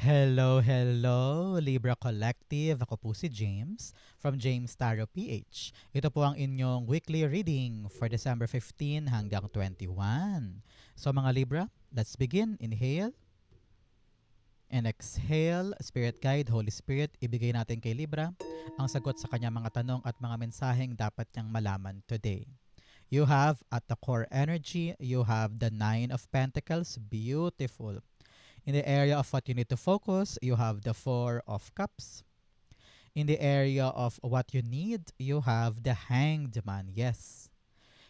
Hello, hello, Libra Collective. Ako po si James from James Tarot PH. Ito po ang inyong weekly reading for December 15 hanggang 21. So mga Libra, let's begin. Inhale and exhale. Spirit Guide, Holy Spirit, ibigay natin kay Libra ang sagot sa kanyang mga tanong at mga mensaheng dapat niyang malaman today. You have at the core energy, you have the Nine of Pentacles. Beautiful. In the area of what you need to focus, you have the Four of Cups. In the area of what you need, you have the Hanged Man. Yes.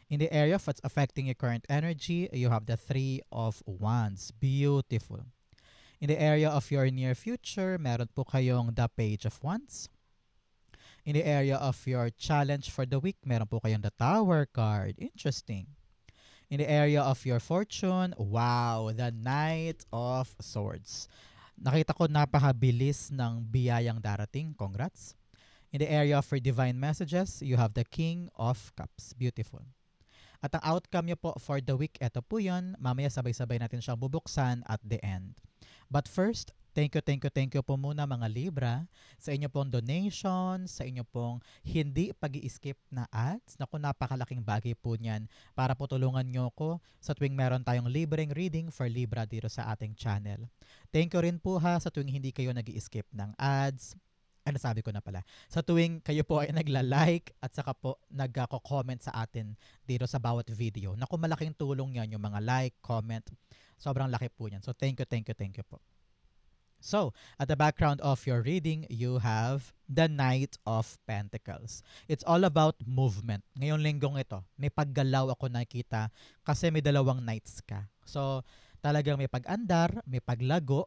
In the area of what's affecting your current energy, you have the Three of Wands. Beautiful. In the area of your near future, meron po kayong the Page of Wands. In the area of your challenge for the week, meron po kayong the Tower card. Interesting. In the area of your fortune, wow, the Knight of Swords. Nakita ko napakabilis ng biyayang darating. Congrats. In the area of your divine messages, you have the King of Cups. Beautiful. At ang outcome nyo po for the week, eto po yun. Mamaya sabay-sabay natin siyang bubuksan at the end. But first, thank you po muna mga Libra sa inyo pong donation, sa inyo pong hindi pag-i-skip na ads. Naku, napakalaking bagay po niyan para po tulungan nyo ko sa tuwing meron tayong libreng reading for Libra dito sa ating channel. Thank you rin po ha sa tuwing hindi kayo nag-i-skip ng ads. Ano sabi ko na pala? Sa tuwing kayo po ay nagla-like at saka po nagko-comment sa atin dito sa bawat video. Naku, malaking tulong yan yung mga like, comment. Sobrang laki po yan. So thank you po. So, at the background of your reading, you have the Knight of Pentacles. It's all about movement. Ngayong linggong ito, may paggalaw ako nakita kasi may dalawang knights ka. So, talagang may pag-andar, may paglago,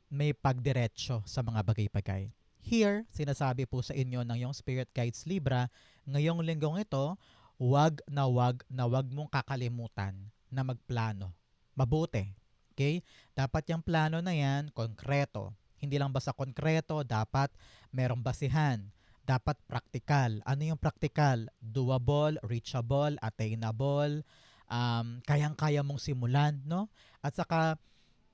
may pagdiretso sa mga bagay-bagay. Here, sinasabi po sa inyo ng yung Spirit Guides Libra, ngayong linggong ito, wag mong kakalimutan na magplano. Mabuti. Okay? Dapat yung plano na yan, konkreto. Hindi lang basta konkreto, dapat merong basihan. Dapat praktikal. Ano yung praktikal? Doable, reachable, attainable, kayang-kaya mong simulan, no? At saka,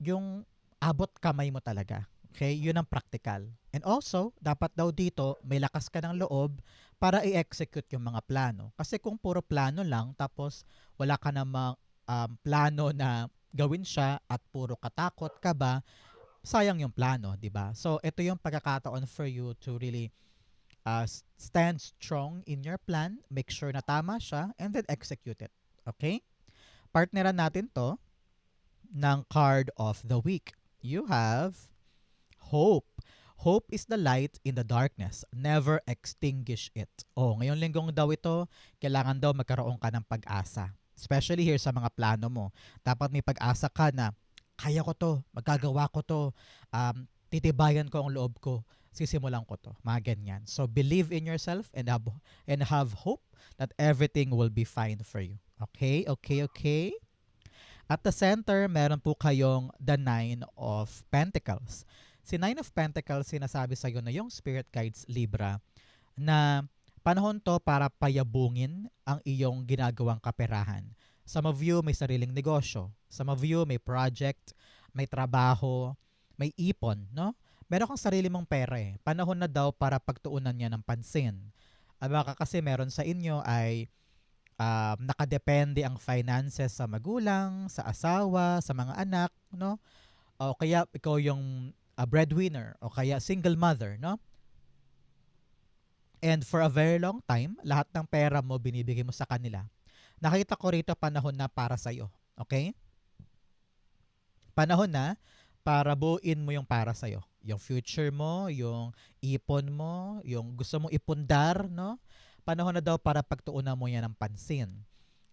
yung abot kamay mo talaga. Okay? Yun ang praktikal. And also, dapat daw dito, may lakas ka ng loob para i-execute yung mga plano. Kasi kung puro plano lang, tapos wala ka namang plano na gawin siya at puro katakot ka ba, sayang yung plano, di ba? So, ito yung pagkakataon for you to really stand strong in your plan, make sure na tama siya, and then execute it. Okay? Partneran natin to ng card of the week. You have hope. Hope is the light in the darkness. Never extinguish it. Oh, ngayong linggong daw ito, kailangan daw magkaroon ka ng pag-asa. Especially here sa mga plano mo. Dapat may pag-asa ka na, kaya ko to, magagawa ko to, titibayan ko ang loob ko, sisimulan ko to. Mga ganyan. So, believe in yourself and have hope that everything will be fine for you. Okay? At the center, meron po kayong the Nine of Pentacles. Si Nine of Pentacles, sinasabi sa'yo na yung Spirit Guides Libra na panahon to para payabungin ang iyong ginagawang kaperahan. Some of you may sariling negosyo. Some of you may project, may trabaho, may ipon, no? Meron kang sarili mong pera eh. Panahon na daw para pagtuunan niya ng pansin. Baka kasi meron sa inyo ay nakadepende ang finances sa magulang, sa asawa, sa mga anak, no? O kaya ikaw yung breadwinner o kaya single mother, no? And for a very long time, lahat ng pera mo binibigay mo sa kanila. Nakita ko rito panahon na para sa'yo. Okay? Panahon na para buuin mo yung para sa'yo. Yung future mo, yung ipon mo, yung gusto mong ipundar, no? Panahon na daw para pagtuunan mo yan ng pansin.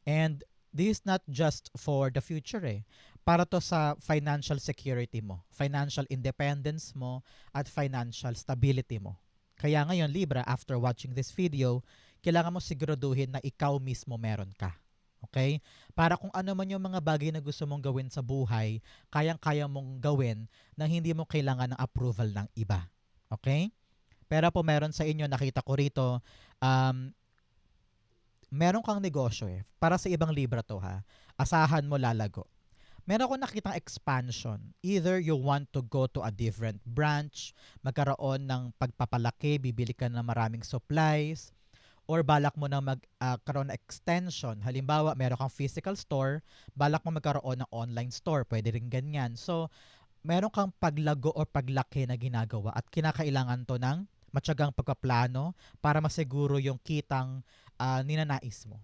And this is not just for the future eh. Para to sa financial security mo, financial independence mo, at financial stability mo. Kaya ngayon, Libra, after watching this video, kailangan mo siguraduhin na ikaw mismo meron ka. Okay? Para kung ano man yung mga bagay na gusto mong gawin sa buhay, kayang-kaya mong gawin na hindi mo kailangan ng approval ng iba. Okay? Pero po meron sa inyo, nakita ko rito, meron kang negosyo eh. Para sa ibang Libra to ha. Asahan mo lalago. meron akong nakitang expansion. Either you want to go to a different branch, magkaroon ng pagpapalaki, bibili ka ng maraming supplies, or balak mo na magkaroon ng extension. Halimbawa, meron kang physical store, balak mo magkaroon ng online store, pwede rin ganyan. So, meron kang paglago o paglaki na ginagawa at kinakailangan to ng matyagang pagpaplano para masiguro yung kitang ninanais mo.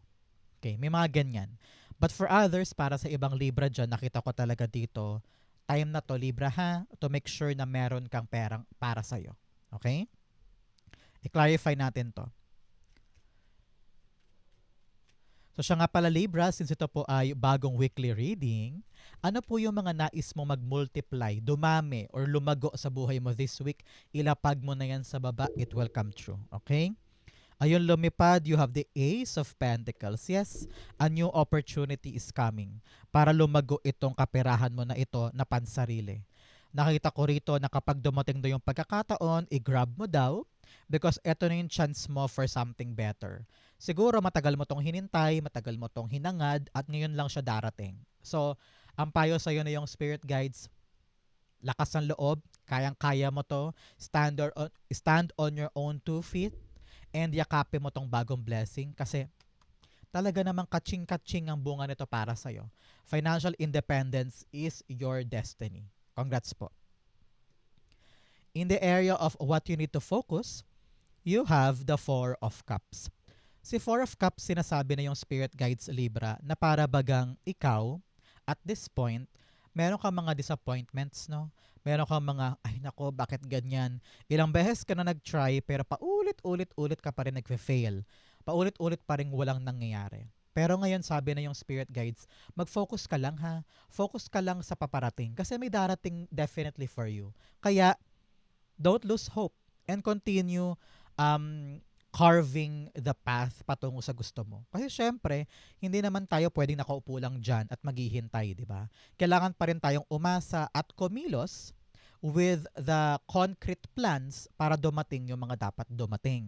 Okay, may mga ganyan. But for others, para sa ibang Libra dyan, nakita ko talaga dito, time na to Libra ha, to make sure na meron kang perang para sa'yo. Okay? I-clarify natin to. So siya nga pala Libra, since ito po ay bagong weekly reading, ano po yung mga nais mo mag-multiply, dumami, or lumago sa buhay mo this week, ilapag mo na yan sa baba, it will come true. Okay? Ayun lumipad, you have the Ace of Pentacles. Yes, a new opportunity is coming para lumago itong kaperahan mo na ito na pansarili. Nakita ko rito na kapag dumating do yung pagkakataon, i-grab mo daw because ito na yung chance mo for something better. Siguro matagal mo tong hinintay, matagal mo tong hinangad at ngayon lang siya darating. So, ang payo sa'yo na yung spirit guides, lakas ng loob, kayang-kaya mo to, stand on your own 2 feet, and yakapin mo tong bagong blessing kasi talaga namang kaching-kaching ang bunga nito para sa'yo. Financial independence is your destiny. Congrats po. In the area of what you need to focus, you have the Four of Cups. Si Four of Cups, sinasabi na yung Spirit Guides Libra na para bagang ikaw, at this point, meron kang mga disappointments, no? Meron kang mga, ay nako, bakit ganyan? Ilang beses ka na nag-try pero paulit-ulit-ulit ka pa rin nag-fail. Paulit-ulit pa rin walang nangyayari. Pero ngayon sabi na yung Spirit Guides, mag-focus ka lang ha. Focus ka lang sa paparating kasi may darating definitely for you. Kaya, don't lose hope and continue carving the path patungo sa gusto mo. Kasi syempre, hindi naman tayo pwedeng nakaupo lang dyan at maghihintay, di ba? Kailangan pa rin tayong umasa at kumilos with the concrete plans para dumating yung mga dapat dumating.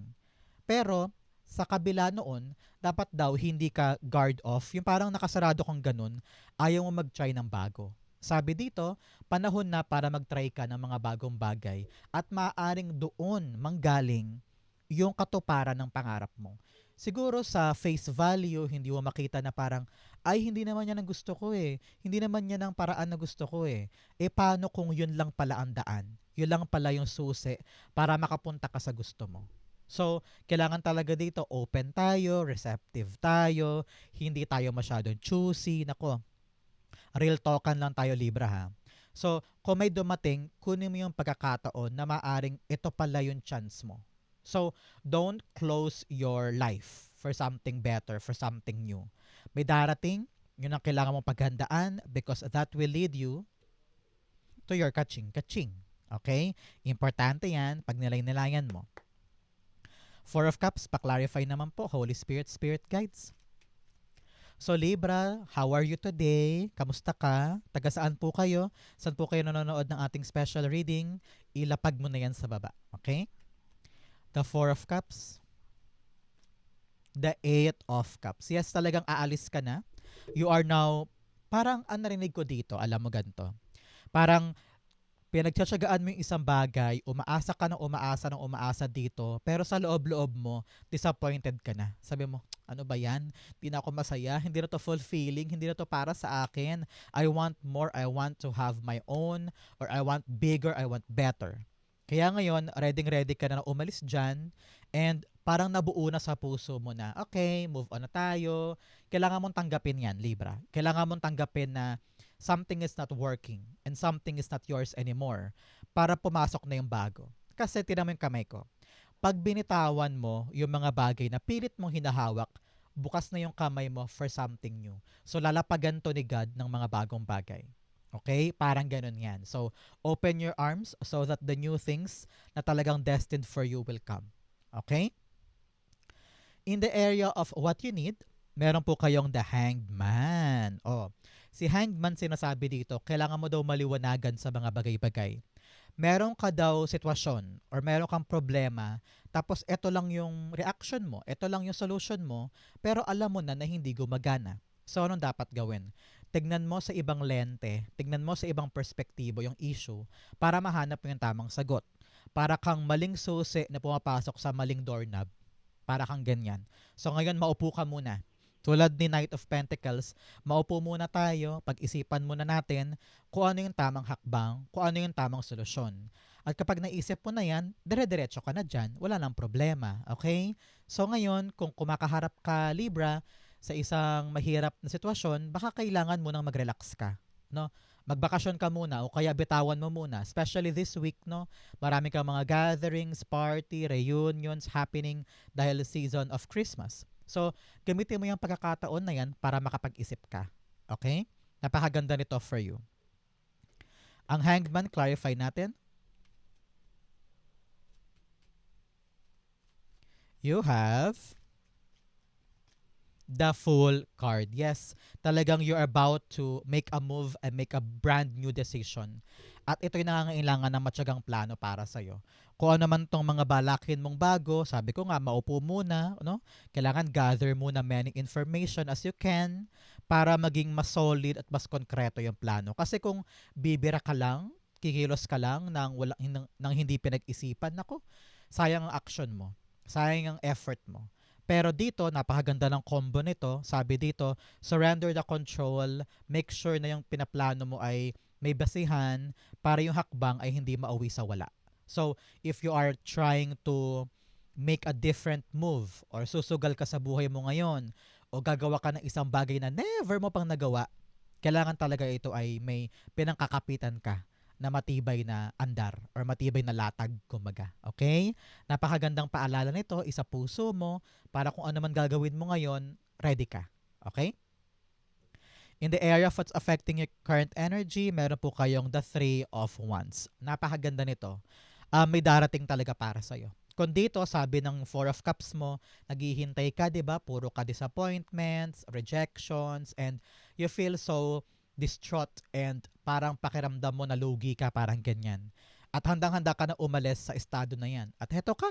Pero, sa kabila noon, dapat daw hindi ka guard off, yung parang nakasarado kang ganun, ayaw mo mag-try ng bago. Sabi dito, panahon na para mag-try ka ng mga bagong bagay at maaaring doon manggaling yung katuparan ng pangarap mo. Siguro sa face value, hindi mo makita na parang, ay hindi naman yan ang gusto ko eh. Hindi naman yan ang paraan na gusto ko eh. E paano kung yun lang pala ang daan? Yun lang pala yung susi para makapunta ka sa gusto mo. So, kailangan talaga dito open tayo, receptive tayo, hindi tayo masyadong choosy. Nako, real talkan lang tayo Libra ha. So, kung may dumating, kunin mo yung pagkakataon na maaring ito pala yung chance mo. So, don't close your life for something better, for something new. May darating, yun ang kailangan mong paghandaan because that will lead you to your kaching-kaching. Okay? Importante yan pag nilay-nilayan mo. Four of Cups, pa-clarify naman po, Holy Spirit, Spirit Guides. So Libra, how are you today? Kamusta ka? Taga saan po kayo? Saan po kayo nanonood ng ating special reading? Ilapag mo na yan sa baba. Okay? The Four of Cups. The Eight of Cups. Yes, talagang aalis ka na. You are now, parang ang narinig ko dito, alam mo ganito. Parang pinagtsatsagaan mo yung isang bagay, umaasa ka ng umaasa dito, pero sa loob-loob mo, disappointed ka na. Sabi mo, ano ba yan? Hindi na ako masaya, hindi na to fulfilling, hindi na to para sa akin. I want more, I want to have my own, or I want bigger, I want better. Kaya ngayon, ready ka na umalis dyan, and parang nabuo na sa puso mo na, okay, move on na tayo. Kailangan mong tanggapin yan, Libra. Kailangan mong tanggapin na something is not working and something is not yours anymore para pumasok na yung bago. Kasi tinan mo yung kamay ko. Pag binitawan mo yung mga bagay na pilit mong hinahawak, bukas na yung kamay mo for something new. So lalapagan to ni God ng mga bagong bagay. Okay? Parang ganun yan. So open your arms so that the new things na talagang destined for you will come. Okay? In the area of what you need, meron po kayong the Hanged Man. Si Hanged Man sinasabi dito, kailangan mo daw maliwanagan sa mga bagay-bagay. Meron ka daw sitwasyon or meron kang problema, tapos ito lang yung reaction mo, ito lang yung solution mo, pero alam mo na hindi gumagana. So, anong dapat gawin? tignan mo sa ibang lente, tignan mo sa ibang perspektibo yung issue para mahanap mo yung tamang sagot. Para kang maling susi na pumapasok sa maling doorknob. Para kang ganyan. So ngayon maupo ka muna. Tulad ni Knight of Pentacles, maupo muna tayo, pag-isipan muna natin kung ano yung tamang hakbang, kung ano yung tamang solusyon. At kapag naisip mo na yan, dire-diretso ka na dyan, wala nang problema. Okay? So ngayon, kung kumakaharap ka, Libra, sa isang mahirap na sitwasyon, baka kailangan mo nang mag-relax ka. No? Magbakasyon ka muna o kaya bitawan mo muna. Especially this week, no? Marami kang mga gatherings, party, reunions happening dahil season of Christmas. So, gamitin mo yung pagkakataon na yan para makapag-isip ka. Okay? Napakaganda nito for you. Ang Hanged Man, clarify natin. You have the Fool card. Yes, talagang you're about to make a move and make a brand new decision. At ito'y nangangailangan ng matyagang plano para sa'yo. Kung ano man tong mga balakin mong bago, sabi ko nga, maupo muna, no? Kailangan gather muna many information as you can para maging mas solid at mas konkreto yung plano. Kasi kung bibira ka lang, kikilos ka lang nang hindi pinag-isipan, nako, sayang ang action mo. Sayang ang effort mo. Pero dito, napakaganda ng combo nito. Sabi dito, surrender the control, make sure na yung pinaplano mo ay may basihan para yung hakbang ay hindi mauwi sa wala. So, if you are trying to make a different move or susugal ka sa buhay mo ngayon o gagawa ka ng isang bagay na never mo pang nagawa, kailangan talaga ito ay may pinangkakapitan ka na matibay na andar or matibay na latag, kumbaga. Okay? Napakagandang paalala nito, isa puso mo, para kung ano man gagawin mo ngayon, ready ka. Okay? In the area of what's affecting your current energy, meron po kayong the Three of Wands. Napakaganda nito. May darating talaga para sa'yo. Kung dito, sabi ng Four of Cups mo, naghihintay ka, di ba? Puro ka disappointments, rejections, and you feel so distraught and parang pakiramdam mo na lugi ka, parang ganyan. At handang-handa ka na umalis sa estado na yan. At heto ka,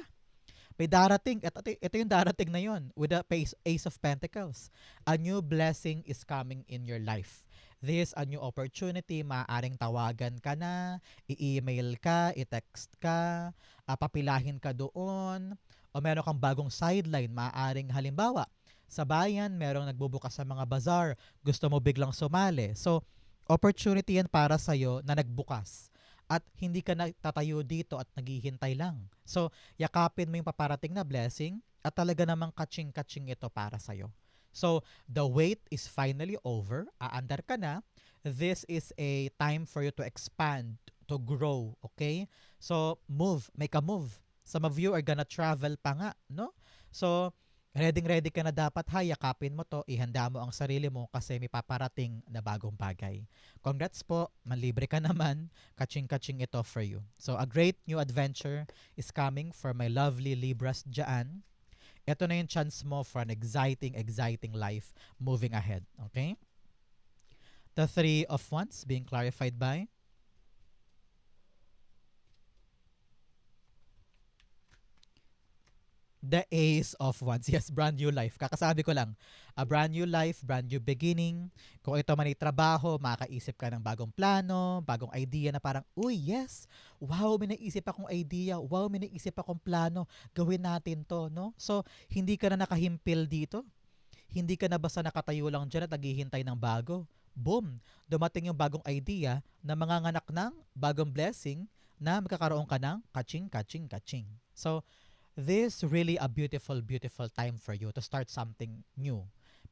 may darating, ito yung darating na yun with the Ace of Pentacles. A new blessing is coming in your life. This is a new opportunity, maaaring tawagan ka na, i-email ka, i-text ka, papilahin ka doon, o meron kang bagong sideline, maaaring halimbawa, sa bayan, merong nagbubukas sa mga bazaar, gusto mo biglang sumali. So, opportunity yan para sa'yo na nagbukas. At hindi ka tatayo dito at naghihintay lang. So, yakapin mo yung paparating na blessing at talaga namang kaching-kaching ito para sa'yo. So, the wait is finally over. Aandar ka na. This is a time for you to expand, to grow, okay? So, move. Make a move. Some of you are gonna travel pa nga, no? So, ready ka na dapat, yakapin mo to, ihanda mo ang sarili mo kasi may paparating na bagong bagay. Congrats po, manlibre ka naman, kaching-kaching ito for you. So, a great new adventure is coming for my lovely Libras dyan. Ito na yung chance mo for an exciting life moving ahead. Okay? The Three of Wands being clarified by the Ace of Wands. Yes, brand new life. Kakasabi ko lang, a brand new life, brand new beginning. Kung ito man ay trabaho, makakaisip ka ng bagong plano, bagong idea na parang, uy, yes, wow, may naisip akong idea, wow, may naisip akong plano, gawin natin to, no? So, hindi ka na nakahimpil dito. Hindi ka na basta nakatayo lang dyan at naghihintay ng bago. Boom! Dumating yung bagong idea na manganganak ng bagong blessing na magkakaroon ka ng kaching. So, this really a beautiful time for you to start something new.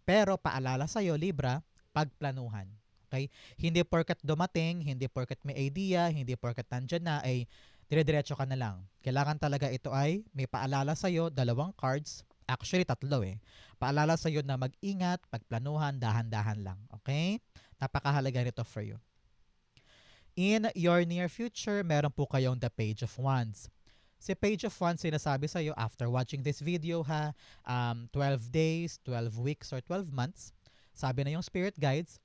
Pero paalala sa'yo, Libra, pagplanuhan. Okay? Hindi porket dumating, hindi porket may idea, hindi porket nandyan na, ay dire-diretso ka na lang. Kailangan talaga ito ay may paalala sa'yo, 2 cards, actually 3 eh. Paalala sa'yo na mag-ingat, pagplanuhan, dahan-dahan lang. Okay? Napakahalaga nito for you. In your near future, meron po kayong the Page of Wands. Si Page of Wands, sinasabi sa'yo, after watching this video 12 days, 12 weeks, or 12 months, sabi na yung spirit guides,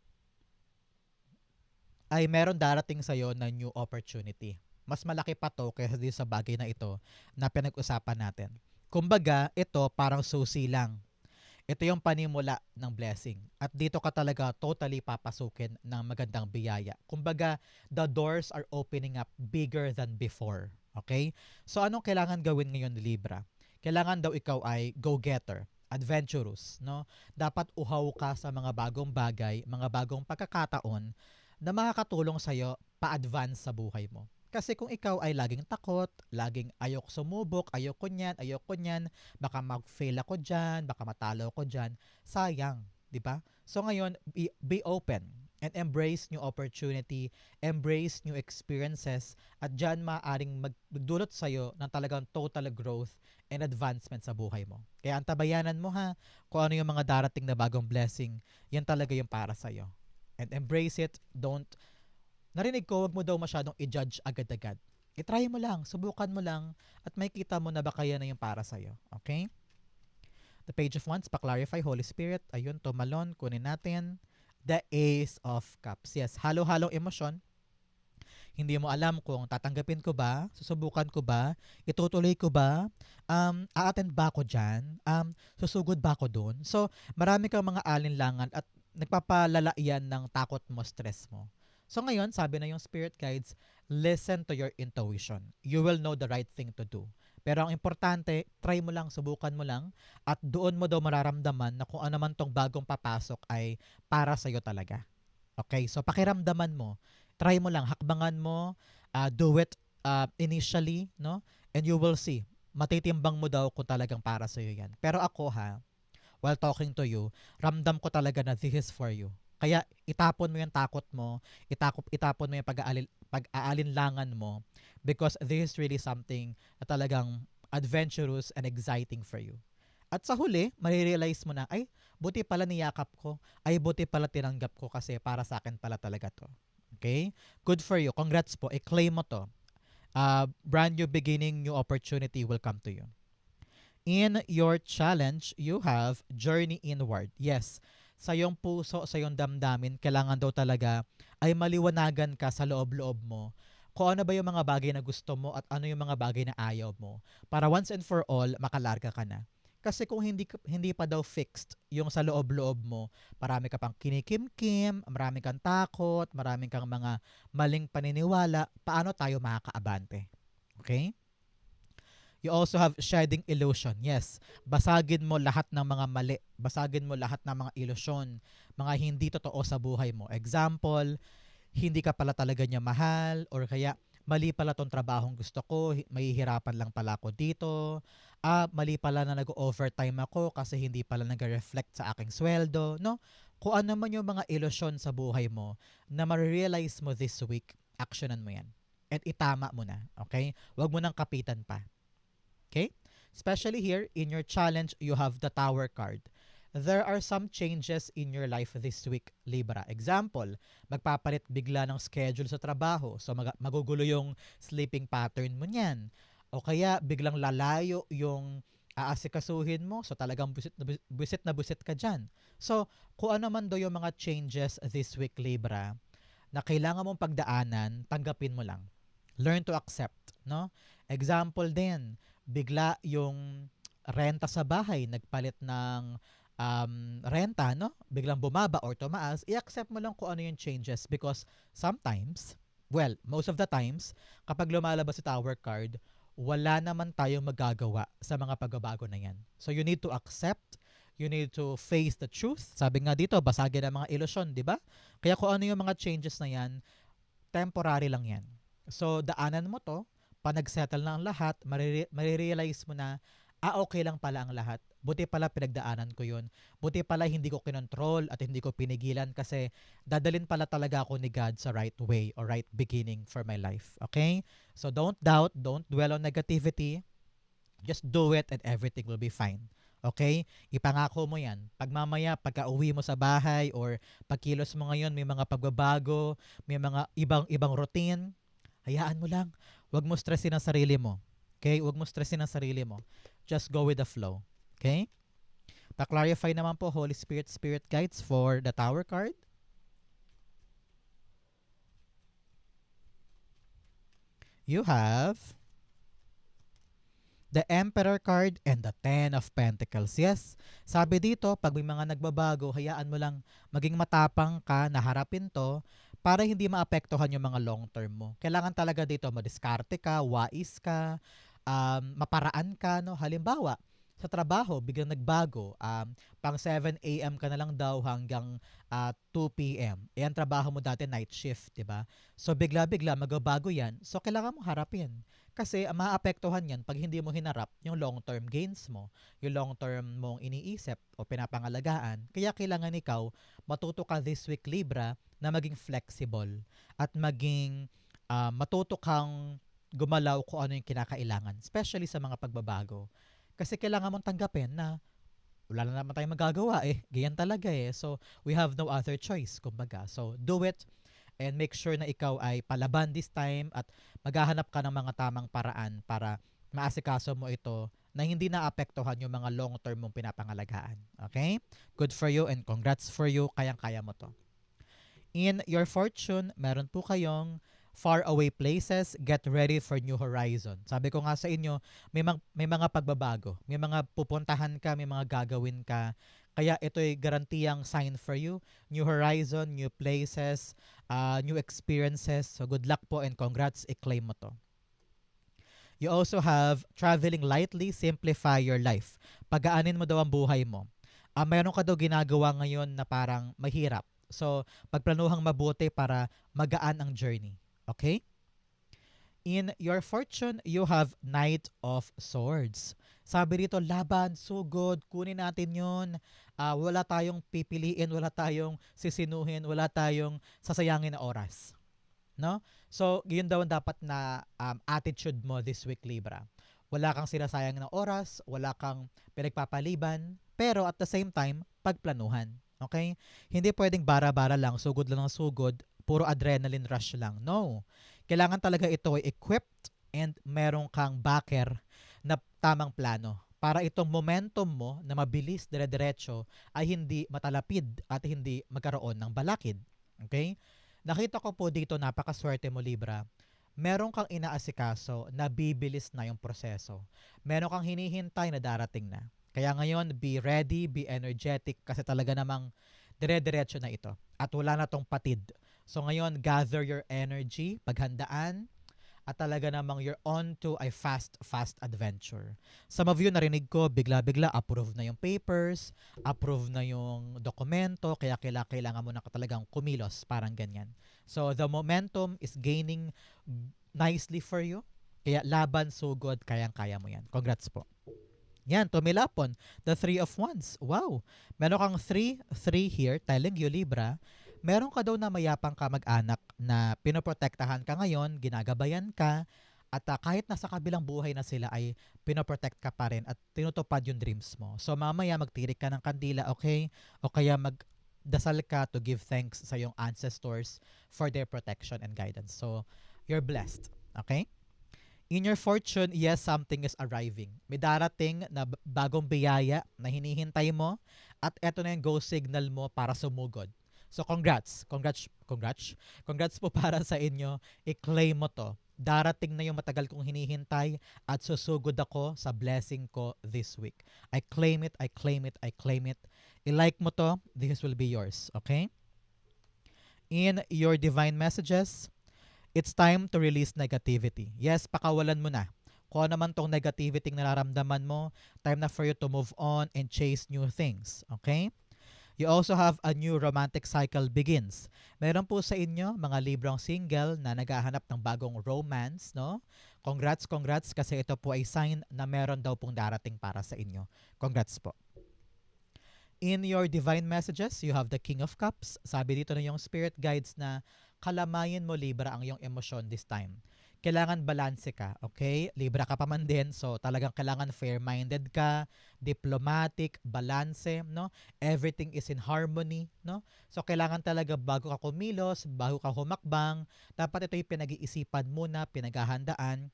ay meron darating sa'yo na new opportunity. Mas malaki pa to kaysa sa bagay na ito na pinag-usapan natin. Kumbaga, ito parang susi lang. Ito yung panimula ng blessing. At dito ka talaga totally papasukin ng magandang biyaya. Kumbaga, the doors are opening up bigger than before. Okay? So anong kailangan gawin ngayon ni Libra? Kailangan daw ikaw ay go-getter, adventurous, no? Dapat uhaw ka sa mga bagong bagay, mga bagong pagkakataon na makakatulong sa'yo pa-advance sa buhay mo. Kasi kung ikaw ay laging takot, laging ayok sumubok, ayok ko nyan, baka mag-fail ako dyan, baka matalo ako dyan, sayang, di ba? So ngayon, be open and embrace new opportunity, embrace new experiences, at dyan maaaring magdulot sa'yo ng talagang total growth and advancement sa buhay mo. Kaya antabayanan mo ha, kung ano yung mga darating na bagong blessing, yan talaga yung para sa'yo. And embrace it, don't narinig ko, wag mo daw masyadong i-judge agad-agad. I-try mo lang, subukan mo lang, at may kita mo na baka yan na yung para sa'yo. Okay? The Page of Wands, pa-clarify, Holy Spirit, ayun, tumalon, kunin natin. The Ace of Cups. Yes, halo-halong emosyon. Hindi mo alam kung tatanggapin ko ba, susubukan ko ba, itutuloy ko ba, a-attend ba ako dyan, susugod ba ako dun. So, marami kang mga alinlangan at nagpapalala yan ng takot mo, stress mo. So ngayon, sabi na yung spirit guides, listen to your intuition. You will know the right thing to do. Pero ang importante, try mo lang, subukan mo lang, at doon mo daw mararamdaman na kung ano man tong bagong papasok ay para sa'yo talaga. Okay, so pakiramdaman mo, try mo lang, hakbangan mo, do it initially, no? And you will see, matitimbang mo daw kung talagang para sa'yo yan. Pero ako ha, while talking to you, ramdam ko talaga na this is for you. Kaya itapon mo yung takot mo, itapon mo yung pag-aalinlangan mo, because this is really something na talagang adventurous and exciting for you. At sa huli, marirealize mo na, ay, buti pala niyakap ko, ay, buti pala tinanggap ko kasi para sa akin pala talaga to. Okay? Good for you. Congrats po. I-claim mo to. Brand new beginning, new opportunity will come to you. In your challenge, you have journey inward. Yes, sa iyong puso, sa iyong damdamin, kailangan daw talaga ay maliwanagan ka sa loob-loob mo kung ano ba yung mga bagay na gusto mo at ano yung mga bagay na ayaw mo. Para once and for all, makalarga ka na. Kasi kung hindi pa daw fixed yung sa loob-loob mo, marami ka pang kinikimkim, marami kang takot, marami kang mga maling paniniwala, paano tayo makakaabante? Okay? You also have shedding illusion. Yes, basagin mo lahat ng mga mali. Basagin mo lahat ng mga ilusyon, mga hindi totoo sa buhay mo. Example, hindi ka pala talaga niya mahal, or kaya mali pala tong trabahong gusto ko, mahihirapan lang pala ako dito. Mali pala na nag-overtime ako kasi hindi pala nag-reflect sa aking sweldo, no? Kung ano man yung mga ilusyon sa buhay mo na ma-realize mo this week, actionan mo yan. At itama mo na, okay? Huwag mo nang kapitan pa. Okay? Especially here, in your challenge, you have the Tower card. There are some changes in your life this week, Libra. Example, magpapalit bigla ng schedule sa trabaho. So magugulo yung sleeping pattern mo niyan. O kaya biglang lalayo yung aasikasuhin mo. So talagang busit ka dyan. So kung ano man do yung mga changes this week, Libra, na kailangan mong pagdaanan, tanggapin mo lang. Learn to accept, no? Example din, bigla yung renta sa bahay, nagpalit ng renta, no? Biglang bumaba or tumaas, i-accept mo lang kung ano yung changes, because sometimes, well, most of the times, kapag lumalabas si Tower card, wala naman tayong magagawa sa mga pagbabago na yan. So you need to accept, you need to face the truth. Sabi nga dito, basagin ang mga ilusyon, di ba? Kaya kung ano yung mga changes na yan, temporary lang yan. So daanan mo to, panag-settle na ang lahat, marirealize mo na, okay lang pala ang lahat. Buti pala pinagdaanan ko yun. Buti pala hindi ko kinontrol at hindi ko pinigilan, kasi dadalin pala talaga ako ni God sa right way or right beginning for my life. Okay? So don't doubt, don't dwell on negativity. Just do it and everything will be fine. Okay? Ipangako mo yan. Pag mamaya, pagka uwi mo sa bahay or pagkilos mo ngayon, may mga pagbabago, may mga ibang routine, hayaan mo lang. Huwag mo stressin ang sarili mo. Okay? Huwag mo stressin ang sarili mo. Just go with the flow. Okay? Pa-clarify naman po, Holy Spirit, Spirit Guides for the Tower card. You have the Emperor card, and the Ten of Pentacles. Yes, sabi dito, pag may mga nagbabago, hayaan mo lang maging matapang ka na harapin to para hindi maapektuhan yung mga long term mo. Kailangan talaga dito madiskarte ka, wais ka, maparaan ka. No? Halimbawa, sa trabaho, biglang nagbago, pang 7 a.m. ka na lang daw hanggang 2 p.m. Eh, ang trabaho mo dati night shift, di ba? So, bigla-bigla, magbabago yan. So, kailangan mo harapin. Kasi maapektuhan yan pag hindi mo hinarap yung long-term gains mo, yung long-term mong iniisip o pinapangalagaan. Kaya kailangan ikaw, matuto ka this week, Libra, na maging flexible at maging matuto kang gumalaw kung ano yung kinakailangan, especially sa mga pagbabago. Kasi kailangan mong tanggapin na wala na naman tayong magagawa eh. Ganyan talaga eh. So, we have no other choice, kumbaga. So, do it and make sure na ikaw ay palaban this time at maghahanap ka ng mga tamang paraan para maasikaso mo ito na hindi naapektuhan yung mga long-term mong pinapangalagaan. Okay? Good for you and congrats for you. Kayang-kaya mo to. In your fortune, meron po kayong far away places, get ready for new horizon. Sabi ko nga sa inyo, may mga pagbabago, may mga pupuntahan ka, may mga gagawin ka. Kaya ito ay garantiyang sign for you. New horizon, new places, new experiences. So good luck po and congrats, i-claim mo to. You also have traveling lightly, simplify your life. Pagaanin mo daw ang buhay mo. Mayroon ka daw ginagawa ngayon na parang mahirap. So, pagplanuhang mabuti para magaan ang journey. Okay? In your fortune, you have Knight of Swords. Sabi dito, laban, sugod, kunin natin yun. Wala tayong pipiliin, wala tayong sisinuhin, wala tayong sasayangin na oras. No? So, yun daw ang dapat na attitude mo this week, Libra. Wala kang sinasayang na oras, wala kang pinagpapaliban, pero at the same time, pagplanuhan. Okay? Hindi pwedeng bara-bara lang, sugod lang ng sugod, puro adrenaline rush lang. No. Kailangan talaga ito ay equipped and meron kang backer na tamang plano para itong momentum mo na mabilis, dire-diretso ay hindi matalapid at hindi magkaroon ng balakid. Okay? Nakita ko po dito, napakaswerte mo, Libra. Meron kang inaasikaso na bibilis na yung proseso. Meron kang hinihintay na darating na. Kaya ngayon, be ready, be energetic kasi talaga namang dire-diretso na ito. At wala na tong patid. So ngayon, gather your energy, paghandaan, at talaga namang you're on to a fast adventure. Some of you narinig ko, bigla-bigla, approve na yung papers, approve na yung dokumento, kaya kailangan mo na talagang kumilos, parang ganyan. So the momentum is gaining nicely for you. Kaya laban, sugod, kayang-kaya mo yan. Congrats po. Yan, tumilapon. The Three of Wands. Wow. Meron kang 3 here, telling you, Libra, meron ka daw na mayapang kamag-anak na pinoprotektahan ka ngayon, ginagabayan ka, at kahit nasa kabilang buhay na sila ay pinoprotect ka pa rin at tinutupad yung dreams mo. So mamaya magtirik ka ng kandila, okay? O kaya magdasal ka to give thanks sa iyong ancestors for their protection and guidance. So you're blessed, okay? In your fortune, yes, something is arriving. May darating na bagong biyaya na hinihintay mo at eto na yung go signal mo para sumugod. So congrats. Congrats po para sa inyo. I-claim mo to. Darating na yung matagal kong hinihintay at susugod ako sa blessing ko this week. I claim it. I-like mo to. This will be yours. Okay? In your divine messages, it's time to release negativity. Yes, pakawalan mo na. Kung ano naman tong negativity nararamdaman mo, time na for you to move on and chase new things. Okay? You also have a new romantic cycle begins. Meron po sa inyo, mga librong single na naghahanap ng bagong romance, no? Congrats kasi ito po ay sign na meron daw pong darating para sa inyo. Congrats po. In your divine messages, you have the King of Cups. Sabi dito na yung spirit guides na kalamayin mo, Libra, ang iyong emosyon this time. Kailangan balanse ka, okay? Libra ka pa man din, so talagang kailangan fair-minded ka, diplomatic, balanse, no? Everything is in harmony, no? So kailangan talaga bago ka kumilos, bago ka humakbang, dapat ito yung pinag-iisipan muna, pinaghahandaan,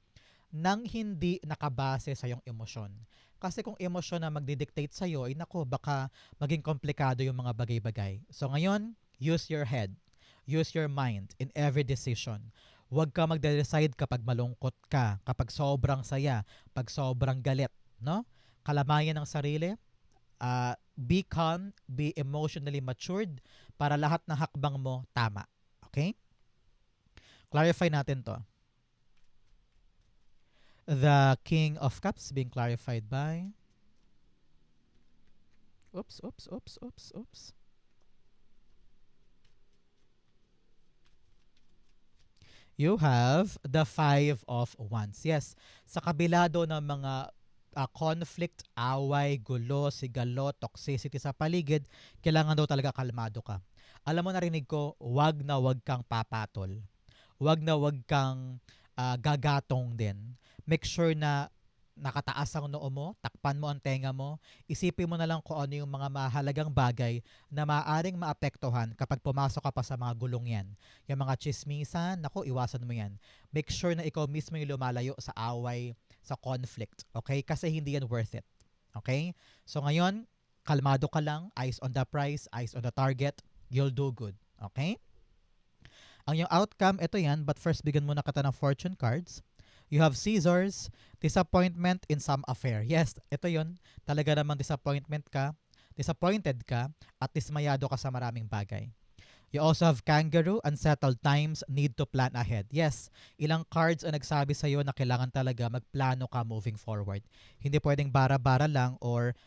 nang hindi nakabase sa iyong emosyon. Kasi kung emosyon na magdidictate sa'yo, ay nako, baka maging komplikado yung mga bagay-bagay. So ngayon, use your head. Use your mind in every decision. Huwag ka magde-decide kapag malungkot ka, kapag sobrang saya, pag sobrang galit, no? Kalamayan ng sarili, be calm, be emotionally matured para lahat ng hakbang mo tama. Okay? Clarify natin to. The King of Cups being clarified by... Oops, oops, oops, oops, oops. You have the Five of Wands. Yes, sa kabila do ng mga conflict, away, gulo, sigalo, toxicity sa paligid, kailangan daw talaga kalmado ka. Alam mo, narinig ko, wag kang papatol. Wag kang gagatong din. Make sure na nakataas ang noo mo, takpan mo ang tenga mo, isipin mo na lang kung ano yung mga mahalagang bagay na maaaring maapektuhan kapag pumasok ka pa sa mga gulong yan. Yung mga chismisan, naku, iwasan mo yan. Make sure na ikaw mismo yung lumalayo sa away, sa conflict. Okay? Kasi hindi yan worth it. Okay? So ngayon, kalmado ka lang, eyes on the prize, eyes on the target, you'll do good. Okay? Ang yung outcome, ito yan, but first bigyan muna kita ng fortune cards. You have scissors, disappointment in some affair. Yes, ito yon. Talaga namang disappointed ka, at dismayado ka sa maraming bagay. You also have kangaroo, unsettled times, need to plan ahead. Yes, ilang cards ang nagsabi sa'yo na kailangan talaga magplano ka moving forward. Hindi pwedeng bara-bara lang or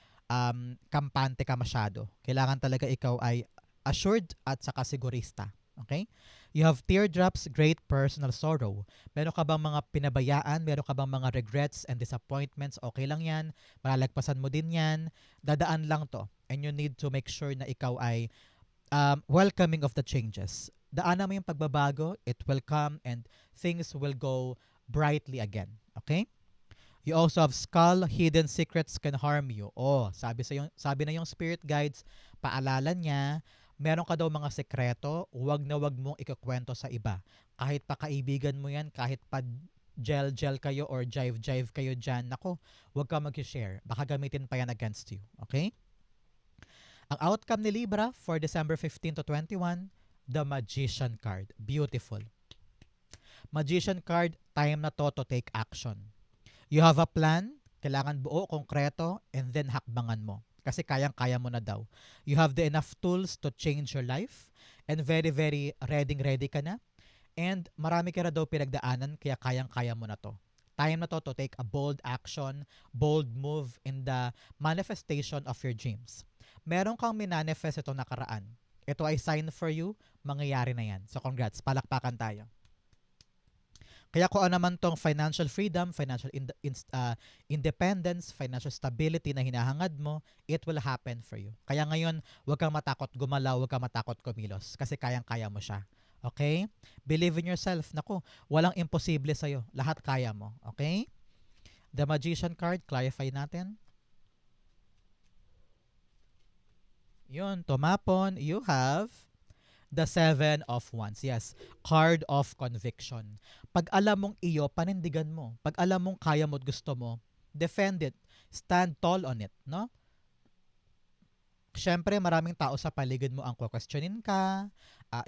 kampante ka masyado. Kailangan talaga ikaw ay assured at saka sigurista. Okay? You have teardrops, great personal sorrow. Meron ka bang mga pinabayaan? Meron ka bang mga regrets and disappointments? Okay lang yan. Malalagpasan mo din yan. Dadaan lang to. And you need to make sure na ikaw ay welcoming of the changes. Daanan mo yung pagbabago, it will come and things will go brightly again. Okay? You also have skull, hidden secrets can harm you. Oh, sabi na yung spirit guides, paalala niya, meron ka daw mga sekreto, wag na wag mong ikukwento sa iba. Kahit pa kaibigan mo yan, kahit pa gel kayo or jive kayo dyan, nako, wag ka mag-share. Baka gamitin pa yan against you. Okay? Ang outcome ni Libra for December 15 to 21, the Magician card. Beautiful. Magician card, time na to take action. You have a plan, kailangan buo, konkreto, and then hakbangan mo. Kasi kayang-kaya mo na daw. You have the enough tools to change your life, and very, very ready ka na. And marami ka na daw pinagdaanan, kaya kayang-kaya mo na to. Time na to take a bold action, bold move in the manifestation of your dreams. Meron kang minanifest itong nakaraan. Ito ay sign for you, mangyayari na yan. So congrats, palakpakan tayo. Kaya kung ano naman tong financial freedom, financial independence, financial stability na hinahangad mo, it will happen for you. Kaya ngayon, huwag kang matakot gumalaw, huwag kang matakot kumilos kasi kayang-kaya mo siya. Okay? Believe in yourself. Naku, walang imposible sa'yo. Lahat kaya mo. Okay? The Magician card, clarify natin. Yun, tumapon, you have the Seven of Wands. Yes, card of conviction. Pag alam mong iyo, panindigan mo. Pag alam mong kaya mo at gusto mo, defend it. Stand tall on it, no? Siyempre, maraming tao sa paligid mo ang questionin ka,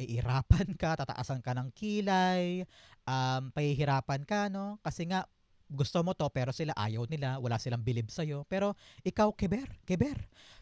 iirapan ka, tataasan ka ng kilay, pahihirapan ka, no? Kasi nga, gusto mo to pero sila ayaw nila, wala silang believe sa'yo. Pero ikaw, keber.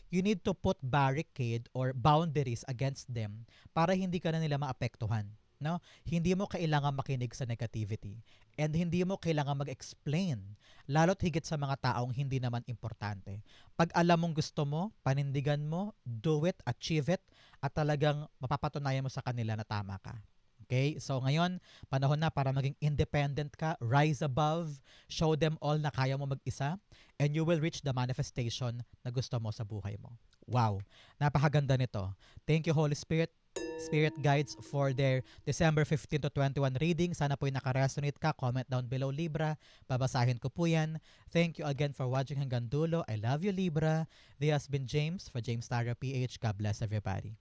You need to put barricade or boundaries against them para hindi ka na nila maapektuhan. No? Hindi mo kailangan makinig sa negativity and hindi mo kailangan mag-explain lalo't higit sa mga taong hindi naman importante. Pag alam mong gusto mo, panindigan mo, do it, achieve it, at talagang mapapatunayan mo sa kanila na tama ka. Okay? So ngayon, panahon na para maging independent ka, rise above, show them all na kaya mo mag-isa, and you will reach the manifestation na gusto mo sa buhay mo. Wow! Napakaganda nito. Thank you, Holy Spirit, Spirit Guides, for their December 15 to 21 reading. Sana po yung nakaresonate ka. Comment down below, Libra. Babasahin ko po yan. Thank you again for watching hanggang dulo. I love you, Libra. This has been James for James Tara PH. God bless everybody.